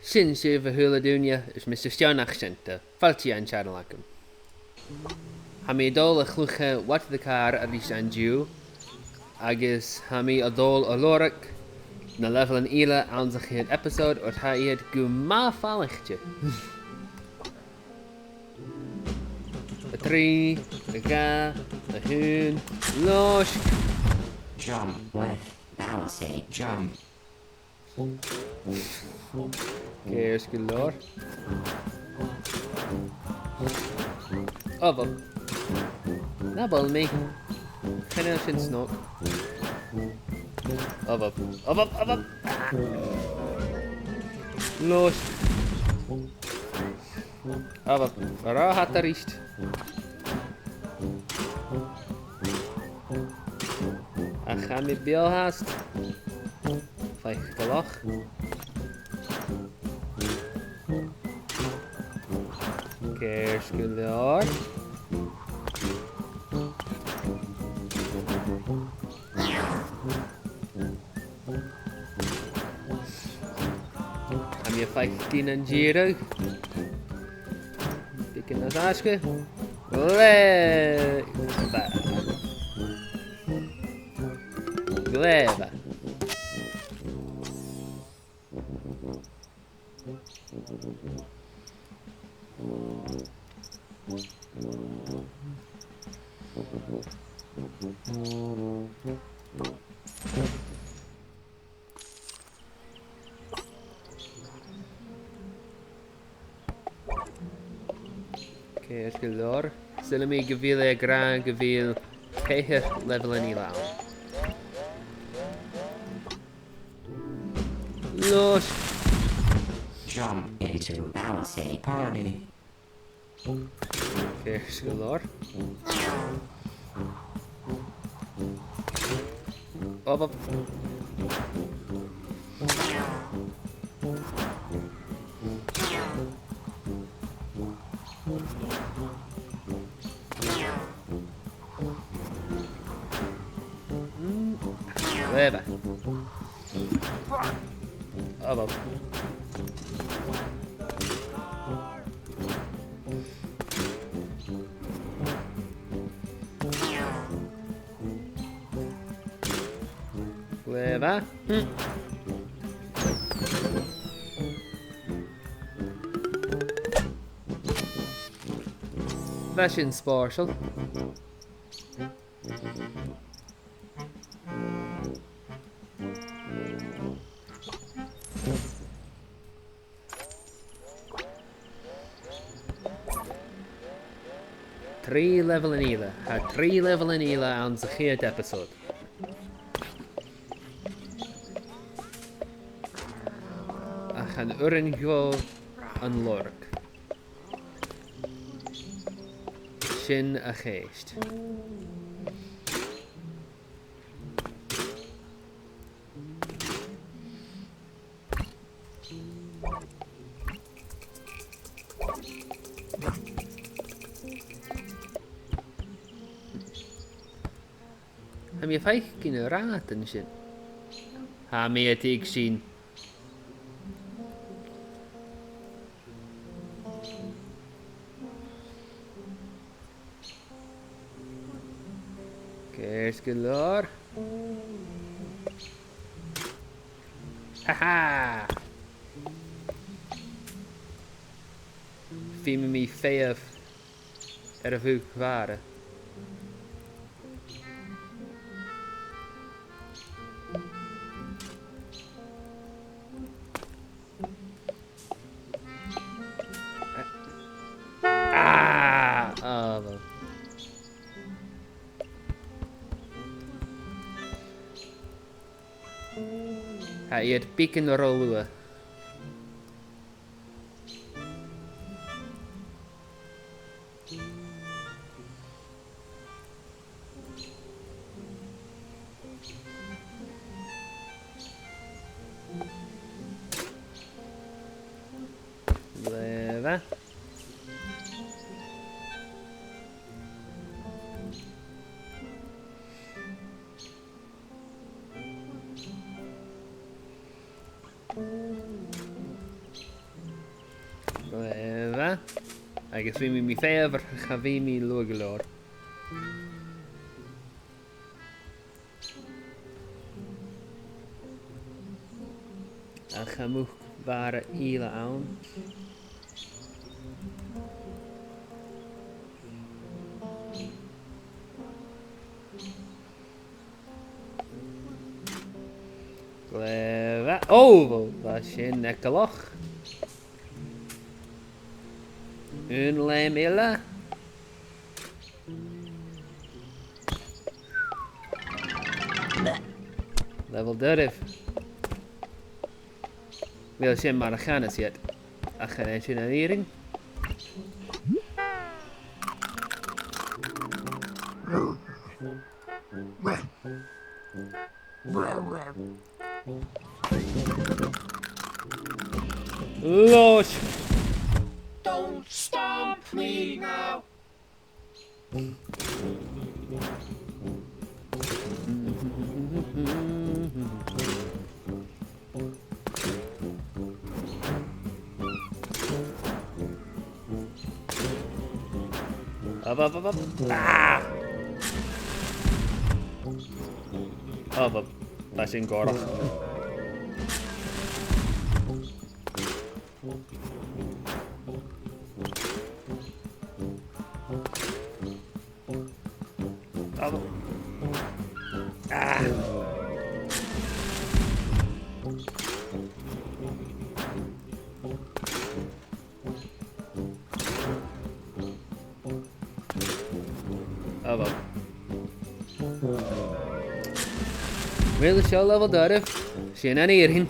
Sin sibh a thula dúine is Mr. Steanach sinnta, fáilte an teann lecham. Ha mí dul a chlucha wat the car a rís an dú, agus ha mí a dul a lórach na leibheilean ile an sa Chiad Eapasod ó tá iad go má fáilte. A trí, a ga, a hún, lós. Jump with balancing jump. Céirs go leor. Abham. Na bol mí. Cenne sin snóg. Abham. Lós. Abham. Ará hat a ríist. A cha mi bealhast. Feich galach. Céirs go leor. Am je feich dien an dheireadh. Bikin na asca. Gleba. Gleba. Céirs go leor. Sila mí go bhfuil é gra go bhfuil céithir leibheilean í lán. Lós. Jump into balancing party. Céirs go leor. Abham. Gleba. Abham. Gleba. Bheith sin spáirseal. Trí leibheilean ile. Ha trí leibheilean ile an sa Chiad Eapasod. Ach an uireann go an lorach. Sin a chéist. Ha mi feich cin a ráit an sin. Ha mi a tíg sin. Céirs go leor. Ha! Bhí mi féamh ar a bhúg mhara. Well. Ha iad beacon ar olua. Leva. agus bhí mi féamhar cha bhí mi luag go leor. A chamúch bhar a íle ann. Gleva. Oh, bhil sin ag go loch. Un leim ile. Level 30. Bhil sin mar a chanas iad. A chan sin an íring. Losh! Don't stomp me now. Up. Ah! Up. That's in Gorach. Up. Ah! Up. Well, the show level darf. Sin an íring.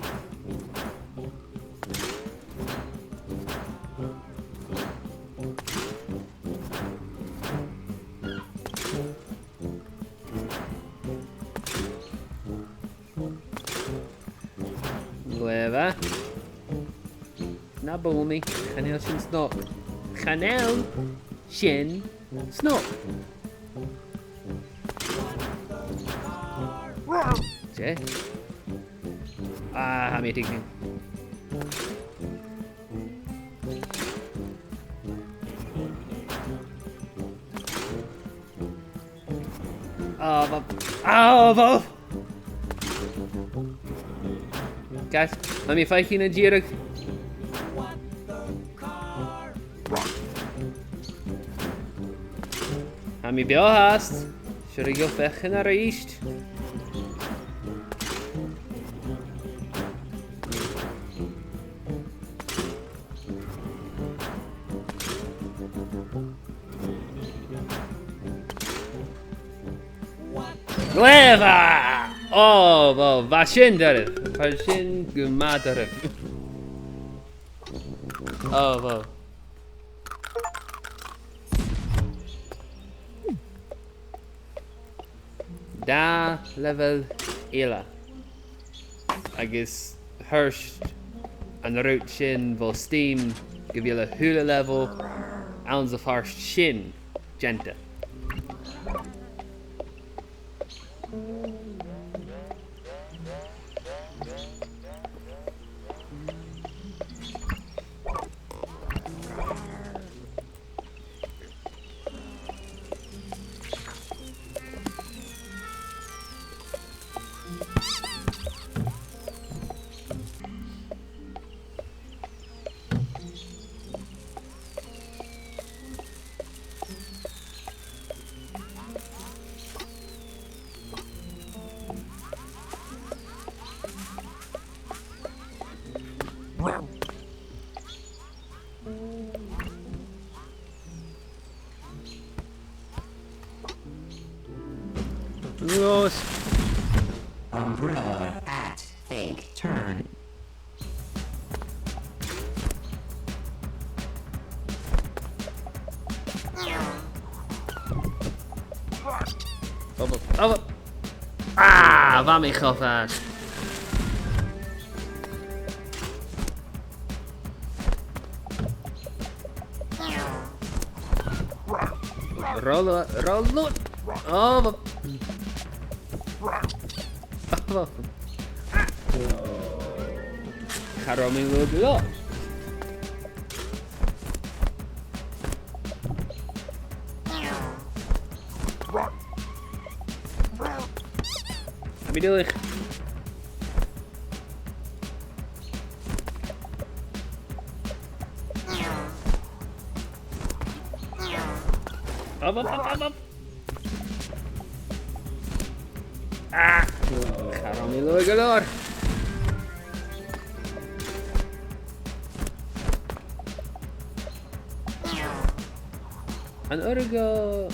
Gleva. Na bwmi. Chanel sin snop. Chanel sin snop. Che? Ah, ha mi tignin. Bob. Gas, ha mi fai na dheireadh. Ha mi beo hast. Siwr i go fechan ar eist. Gleva! Oh, well, vashin darif. Vashin guma darif. Oh, well. Da level ila. Agus hirst an route shin vol steam give you a hula level ounce of harsh shin genta. Los. Umbrella at fake turn. Up. Ah, waar mijn gaf uit. Rollen. Oh, wat. Oh, ga er al mee willen. Heb je door? Op. Ah! Ga dan weer door. An orgo.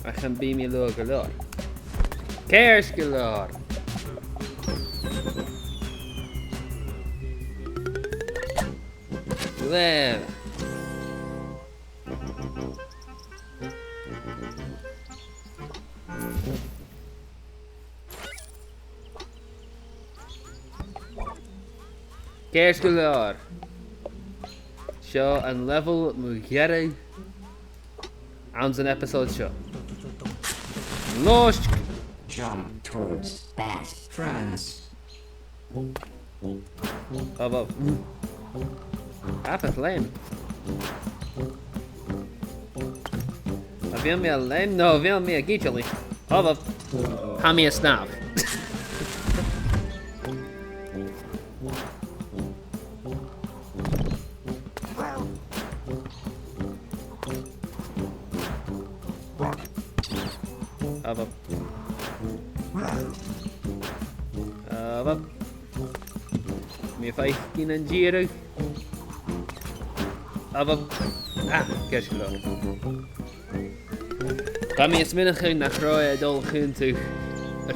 I can be me galore. Cares galore. There. Cares galore. Show and level Mugere. Ounce an episode show. Lost. Jump towards best friends. Up. Apath lame. Vill me a lame? No, vill me a geechally. Up. Hand me a snap. Up. Me fight in and jeer. Up. Ah, catch it up. Ga me smiddag naar Crìoch dol guntig.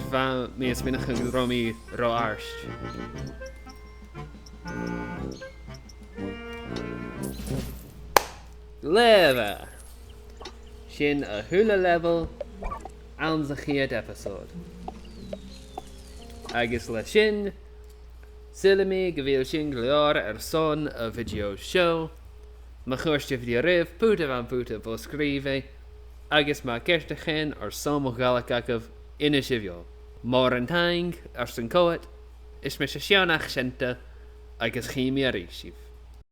Van me smiddag romi roarst. Leva. Shin a hula level. Aan the Chiad Eapasod. Agus le sin, Silimi gyfeil sin glor son a video show. Ma chwrstio video rif, pwta van pwta bo sgrife. Agus ma gertachin som o galach agaf in y sifio. Mor yn tang, sy'n coet, is mis y sianach sienta, agus chi mi ar eisif.